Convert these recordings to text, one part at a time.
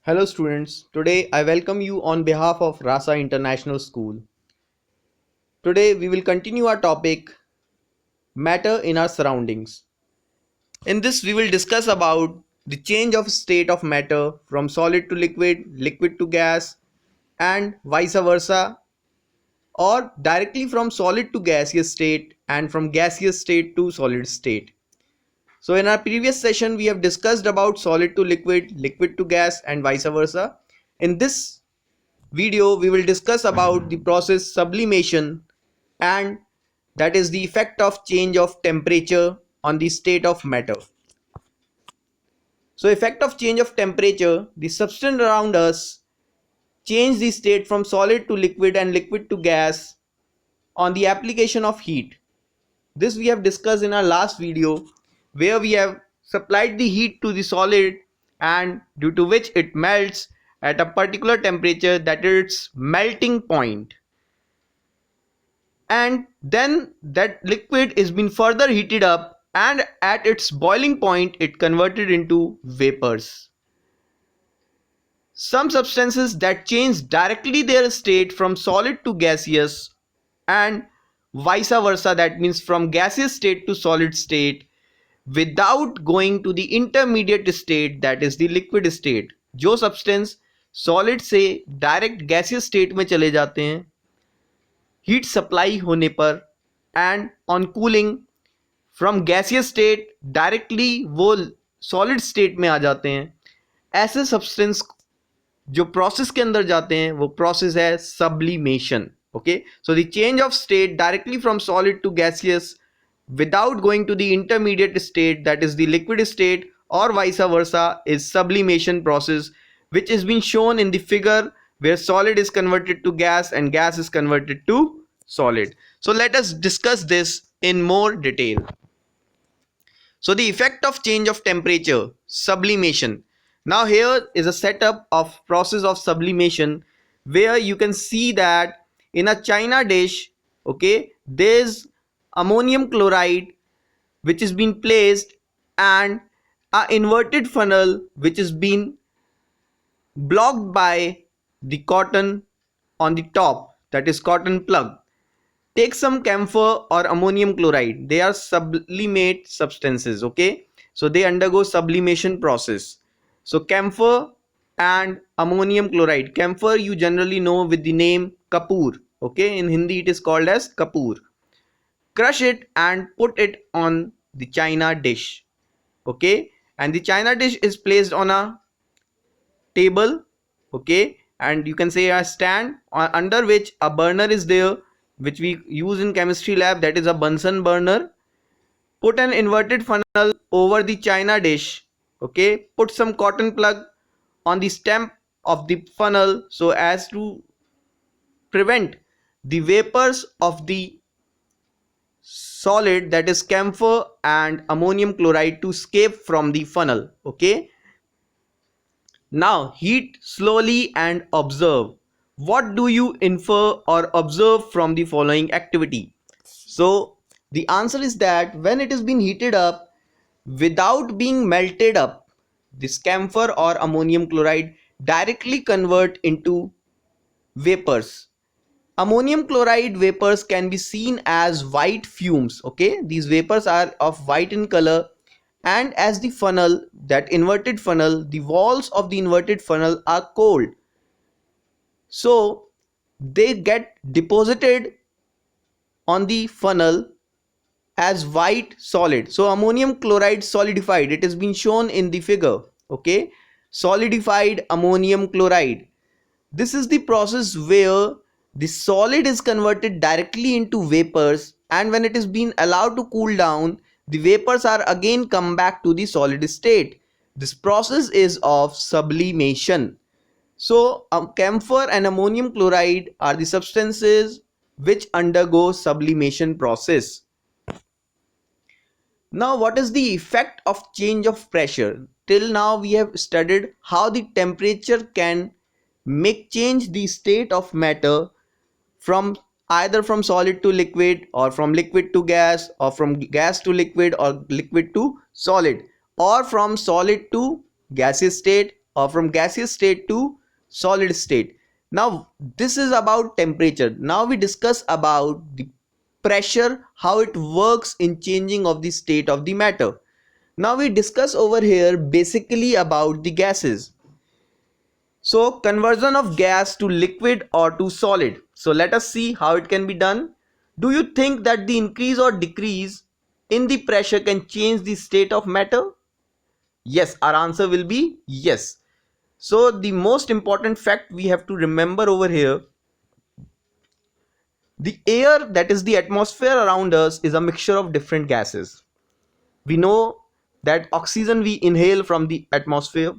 Hello students, today I welcome you on behalf of Rasa International School. Today we will continue our topic matter in our surroundings. In this we will discuss about the change of state of matter from solid to liquid, liquid to gas and vice versa, or directly from solid to gaseous state and from gaseous state to solid state. So in our previous session we have discussed about solid to liquid, liquid to gas and vice versa. In this video we will discuss about the process sublimation, and that is the effect of change of temperature on the state of matter. So effect of change of temperature, the substance around us change the state from solid to liquid and liquid to gas on the application of heat. This we have discussed in our last video, where we have supplied the heat to the solid and due to which it melts at a particular temperature, that is its melting point. And then that liquid is been further heated up, and at its boiling point it converted into vapors. Some substances that change directly their state from solid to gaseous and vice versa, that means from gaseous state to solid state, without going to the intermediate state, that is the liquid state. जो substance solid से direct gaseous state में चले जाते हैं heat supply होने पर, and on cooling from gaseous state directly वो solid state में आ जाते हैं, ऐसे सब्सटेंस जो प्रोसेस के अंदर जाते हैं वो प्रोसेस है sublimation. Okay, so the change of state directly from solid to gaseous without going to the intermediate state, that is the liquid state, or vice versa, is sublimation process, which is being shown in the figure where solid is converted to gas and gas is converted to solid. So let us discuss this in more detail. So the effect of change of temperature, sublimation. Now here is a setup of process of sublimation, where you can see that in a china dish, okay, there's ammonium chloride which is being placed, and a inverted funnel which is being blocked by the cotton on the top, that is cotton plug. Take some camphor or ammonium chloride, they are sublimate substances. Okay, so they undergo sublimation process. So camphor and ammonium chloride, camphor you generally know with the name kapoor. Okay, in Hindi it is called as kapoor. Crush it and put it on the china dish. Okay, and the china dish is placed on a table. Okay, and you can say a stand under which a burner is there, which we use in chemistry lab, that is a Bunsen burner. Put an inverted funnel over the china dish. Okay, put some cotton plug on the stem of the funnel so as to prevent the vapors of the solid, that is camphor and ammonium chloride, to escape from the funnel. Okay, now heat slowly and observe. What do you infer or observe from the following activity? So the answer is that when it has been heated up without being melted up, this camphor or ammonium chloride directly convert into vapors. Ammonium chloride vapors can be seen as white fumes. Okay, these vapors are of white in color, and as the funnel, that inverted funnel, the walls of the inverted funnel are cold, so they get deposited on the funnel as white solid. So ammonium chloride solidified, it has been shown in the figure. Okay, solidified ammonium chloride. This is the process where the solid is converted directly into vapors, and when it is being allowed to cool down, the vapors are again come back to the solid state. This process is of sublimation. So camphor and ammonium chloride are the substances which undergo sublimation process. Now what is the effect of change of pressure? Till now we have studied how the temperature can make change the state of matter from either from solid to liquid, or from liquid to gas, or from gas to liquid, or liquid to solid, or from solid to gaseous state, or from gaseous state to solid state. Now this is about temperature. Now we discuss about the pressure, how it works in changing of the state of the matter. Now we discuss over here basically about the gases. So conversion of gas to liquid or to solid. So let us see how it can be done. Do you think that the increase or decrease in the pressure can change the state of matter? Yes, our answer will be yes. So the most important fact we have to remember over here, the air, that is the atmosphere around us, is a mixture of different gases. We know that oxygen we inhale from the atmosphere,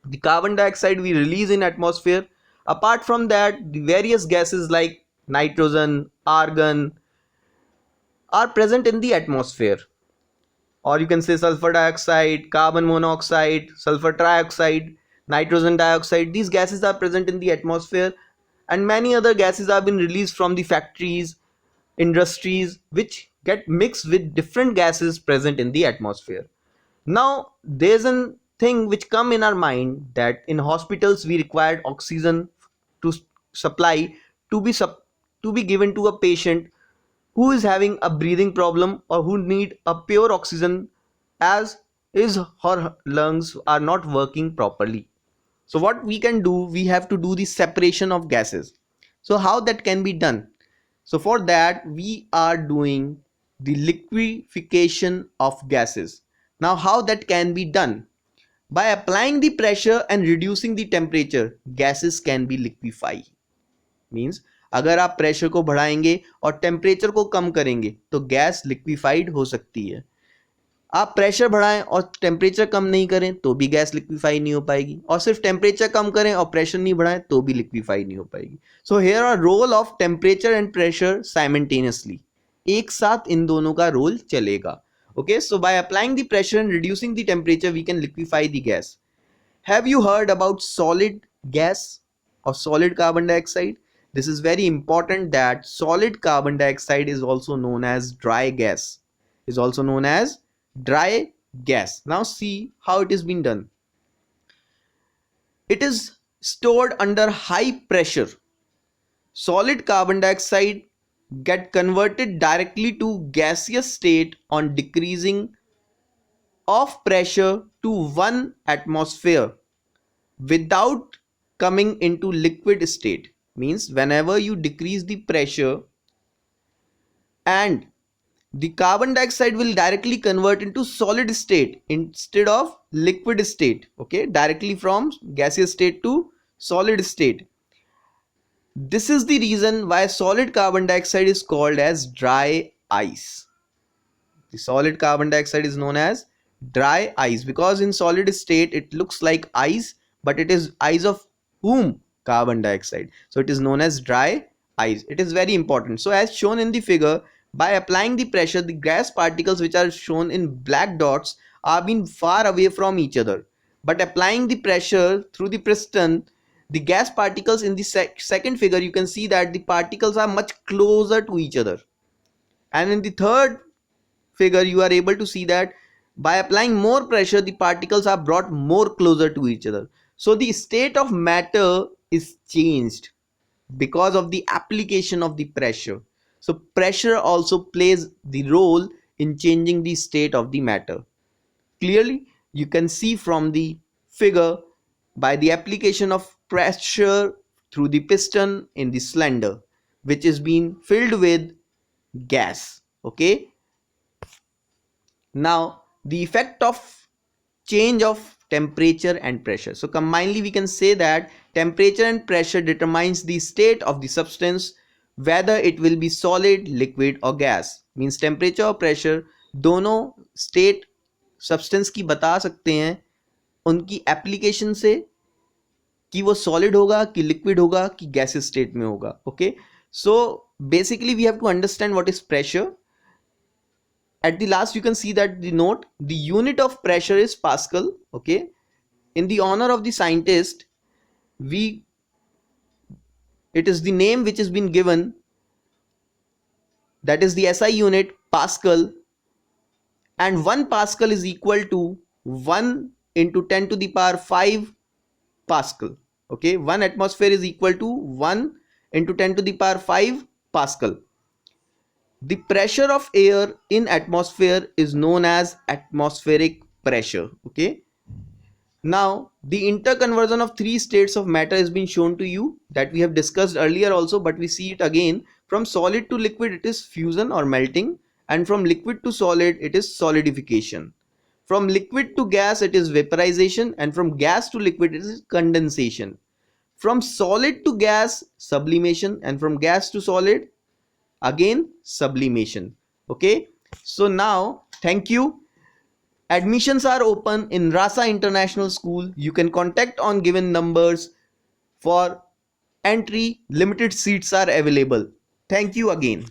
the carbon dioxide we release in atmosphere. Apart from that, the various gases like nitrogen, argon are present in the atmosphere, or you can say sulfur dioxide, carbon monoxide, sulfur trioxide, nitrogen dioxide. These gases are present in the atmosphere, and many other gases have been released from the factories, industries, which get mixed with different gases present in the atmosphere. Now there's a thing which come in our mind, that in hospitals we required oxygen to supply, to be to be given to a patient who is having a breathing problem or who need a pure oxygen, as his or her lungs are not working properly. So what we can do, we have to do the separation of gases. So how that can be done? So for that we are doing the liquefaction of gases. Now how that can be done? By applying the pressure and reducing the temperature, gases can be liquefied. Means अगर आप pressure को बढ़ाएंगे और temperature को कम करेंगे तो gas liquefied हो सकती है. आप प्रेशर बढ़ाएं और टेम्परेचर कम नहीं करें तो भी गैस लिक्विफाई नहीं हो पाएगी, और सिर्फ टेम्परेचर कम करें और प्रेशर नहीं बढ़ाएं तो भी लिक्विफाई नहीं हो पाएगी. So here are role of temperature and pressure simultaneously. एक साथ इन दोनों का रोल चलेगा. Okay, so by applying the pressure and reducing the temperature we can liquefy the gas. Have you heard about solid gas or solid carbon dioxide? This is very important, that solid carbon dioxide is also known as dry gas. Is also known as dry gas. Now see how it is being done. It is stored under high pressure. Solid carbon dioxide get converted directly to gaseous state on decreasing of pressure to 1 atmosphere without coming into liquid state. Means whenever you decrease the pressure, and the carbon dioxide will directly convert into solid state instead of liquid state. Okay, directly from gaseous state to solid state. This is the reason why solid carbon dioxide is called as dry ice. The solid carbon dioxide is known as dry ice because in solid state it looks like ice, but it is ice of whom? Carbon dioxide. So it is known as dry ice. It is very important. So as shown in the figure, by applying the pressure, the gas particles which are shown in black dots are being far away from each other. But applying the pressure through the piston, the gas particles in the second figure, you can see that the particles are much closer to each other. And in the third figure, you are able to see that by applying more pressure, the particles are brought more closer to each other. So the state of matter is changed because of the application of the pressure. So pressure also plays the role in changing the state of the matter. Clearly you can see from the figure, by the application of pressure through the piston in the cylinder which is being filled with gas. Okay, now the effect of change of temperature and pressure. So combinedly we can say that temperature and pressure determines the state of the substance, whether it will be solid, liquid or gas. Means temperature और pressure दोनों state substance की बता सकते हैं उनकी application से, कि वो solid होगा कि liquid होगा कि gaseous state में होगा. Okay, so basically we have to understand what is pressure. At the last you can see that the note, the unit of pressure is Pascal. Okay, in the honor of the scientist, it is the name which has been given, that is the SI unit Pascal, and 1 Pascal is equal to 1 into 10 to the power 5 Pascal. Okay, 1 atmosphere is equal to 1 into 10 to the power 5 Pascal. The pressure of air in atmosphere is known as atmospheric pressure. Okay, now the interconversion of three states of matter has been shown to you, that we have discussed earlier also, but we see it again. From solid to liquid it is fusion or melting, and from liquid to solid it is solidification. From liquid to gas it is vaporization, and from gas to liquid it is condensation. From solid to gas, sublimation, and from gas to solid, again sublimation. Okay, so now thank you. Admissions are open in Rasa International School. You can contact on given numbers for entry. Limited seats are available. Thank you again.